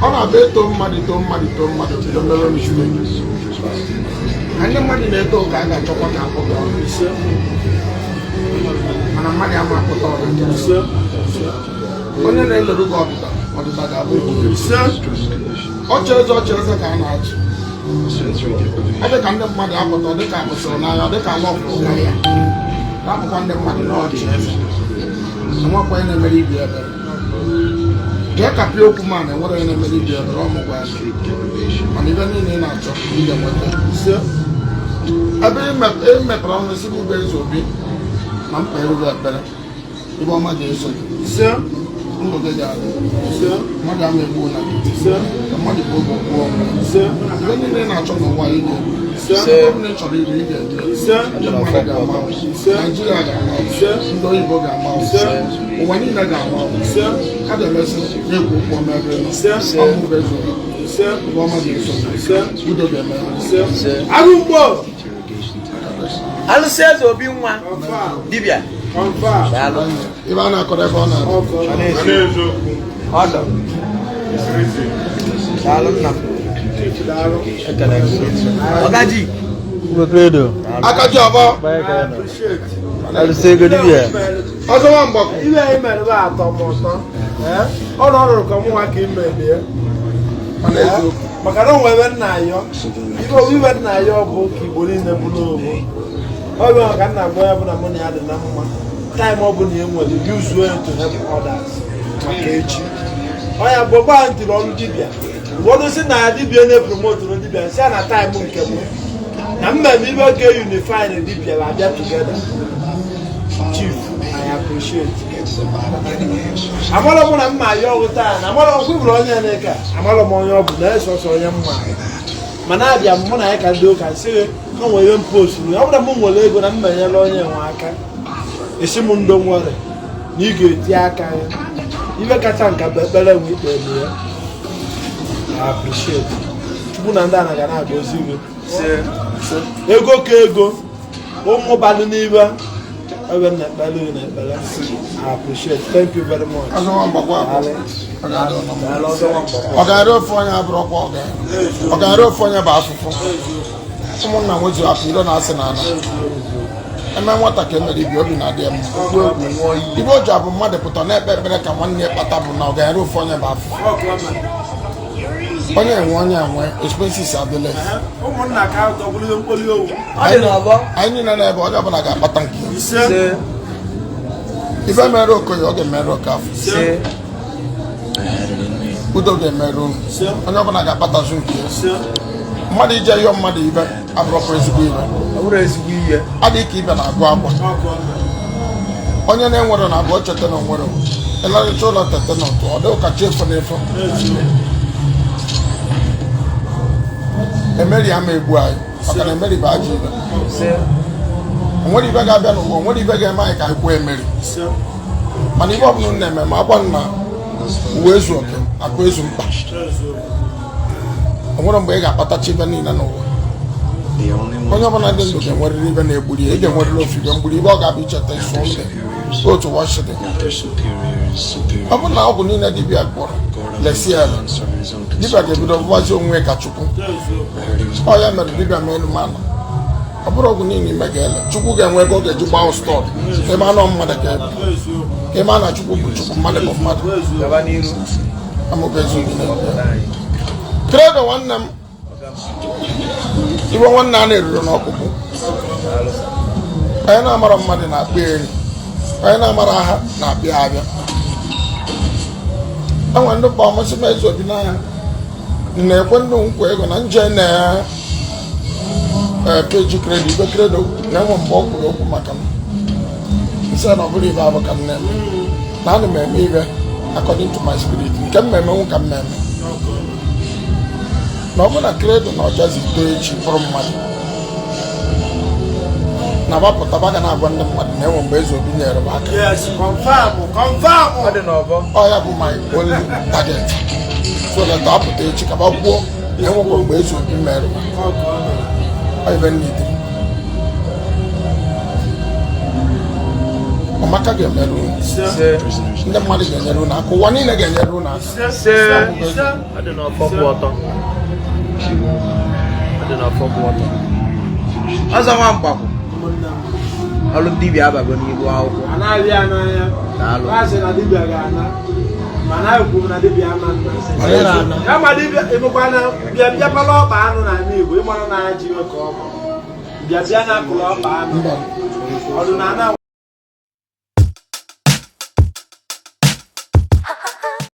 Ona beto mmadụ to mmadụ to mere mistake. Ndị mmadụ na-eto ka a ga-achọkwa ka akpọ ise. Mana mmadụ ama akpụta ọrụ. Onye na-elere gị ọdịda ga-abụ ise. Ọchị eze ka a na-achị. Ebe ka ndị mmadụ apụta dịka akpụsịrị n'anya dịka ala ọkpụkpụ ya. Na-apụkwa ndị mmadụ n'ọchị eze. Enwekwa onye na-emere ibi ebere. Jee kapịa okwu ma na enwere onye na-emere ibi ebere ọmụgwọ ya. Mana ibe niile ị na-achọ ije nweta. Ebe mepere ọnụ isi bụ eze obi na mkpa eruru ekpere ibe ọma ga-eso ndụ gị ga-adị mmadụ ama egbu na ka mmadụ bụ oge okwu ọnwụ ibe niile na-achọ n'ụwa ige ọbụla ị chọrọ iri ị ga-eje ndị mmadụ ga-ama Naijiria ga-ama ndị oyibo ga-ama ụwa niile ga-ama ha ga-emesi na-ekwu okwu ọma ebe ọmụ bụ eze obi ibe ọma ga-eso udo ga-eme Agwụgbo Alusi eze obi nwa dibịa ibe a na-akọrọ ebe ọ na-adị ọdọ daalụ nna Ọgaji Akaji ọbọ Alusi ego dibịa ọzọ nwa mgbakọ ibe anyị mere bụ atọ m ụtọ ọ nọrụrụ ka mụ nwa ka ime bie maka na onwe ebe nna ayọ ibe nna ayọ bụ ka Igbo niile bụrụ obo ọ bụ maka nna gwa ya bụ na mụ na ya dị na mma taịm ọ bụla e nwere use way to help others maka echi ọnya bụ gba ntiri ọrụ dibịa ụfọdụ si na dibịa na-epromoturu dibịa si ya na taịm nke m na mmemme ibe oge unify na dibịa abịa together chief I appreciate amalọ mụ na mma ayọ ọgụ taa na amalọ ọkụ bụrụ onye na-eke amalọ m onye ọ bụ na esọsọ onye mma mana abịa mụ na ya ka ndị ụka sị na nwere ihe mpost ọ bụrụ m nwere ego na mmenyela onye nwe aka esi m ndo nwere na ị ga-eti aka ya ibe kacha nka bụ ekpere nwe ikpe elu ya appreciate chukwu na ndị a na-aga na-agọzi iwe ego ka ego ụmụ balụ n'ibe ebe na ekpere na ekpere I appreciate thank you very much ọ ga-arị ofe onye abụrụkwa ọ ga-arị ofe onye bụ afụfụ ụmụnna nwezu apụ iro na-asị na ana eme nwata ka emere ibi obi na-adị ya mma ibe o ji abụ mmadụ pụta na-ekpe ekpere ka nwanne ya kpata bụ na ọ ga-arị ofe onye bụ afụfụ onye enwe expenses adịla anyị niile na-ebe onye ọbụla ga-akpata nke ibe mere okoye ọ ga-emere oke afọ udo ga-emere unu onye ọbụla ga-akpatazu nke mmadụ ije yọọ mmadụ ibe abụrụkwa ezigbo ibe adịghị ka ibe na-agụ akwa onye na-enwere na abụọ cheta na onwere ịlarịcha ụlọ tete na otu ọ dị ụka chi efu na efu emeri ama egbu anyị maka na emeri bụ ajọ ibe onwere ibe ga-abịa n'ụwa onwere ibe ga-eme anyị ka anyị kwuo emeri mana ibe ọbụla na-eme ma agba na uwe ezu oke akụ ezu mkpa onwere mgbe ị ga-akpatacha ibe niile n'ụwa onye ọbụla dị ndụ ga-enwerịrị ibe na-egburi ya ị ga-enwerịrị ofu ibe mgburi ibe ọ ga-abịa icheta iso ndị otu washidi ọ bụ na ọgwụ niile dibịa gwọrọ lesi ya dibịa ga-ebido bụbazi onwe ka chukwu ọ ya mere dibịa ma elu mana ọ bụrụ ọgwụ niile ime ga-ele chukwu ga-enwe ego ọ ga-eji gbaa stọd ka ebe anọ mmadụ ka ebe ka ebe a na chukwu bụ chukwu mmadụ bụ mmadụ amụga ezu kredo nwanne m iwe nwanne a na-eruru n'ọkpụkpụ onye na-amara mmadụ na-akpị eri onye na-amara aha na-abịa abịa enwe ndị kpọ ọmasị m eze obi n'anya na-ekwe ndị nkwa ego na nje na peji kredo ibe kredo na-enwe mgbe ọ kwuru okwu maka m nsị na ọ bụrụ ibe abụ ka m na-eme na ana m eme ibe according to my spirit nke m na-emenwu ka m na-eme na ọ bụ na kredo na Ojazzy too echi bụrụ mmadụ na gbapụta baga na-agwa ndị mmadụ na enwe mgbe eze obi nyere m aka ọ ya bụ my only target so that apụta echi ka gbakwuo enwekwa mgbe eze obi mere m ibe nidiri ọmaka ga-enyere unu ndị mmadụ ga-enyere unu aka ụwa niile ga-enyere unu aka ọzọ nwa mgbapụ ọrụ dibịa abago n'ihu akwụkwọ mana ekwu na dibịa ama nna kama dibịa emekwana bịa bịa pala ọkpa anụ na ala Igbo ịmara na ha ji ka ọ bụ bịa bịa na akụrụ ọkpa anụ ọdịnala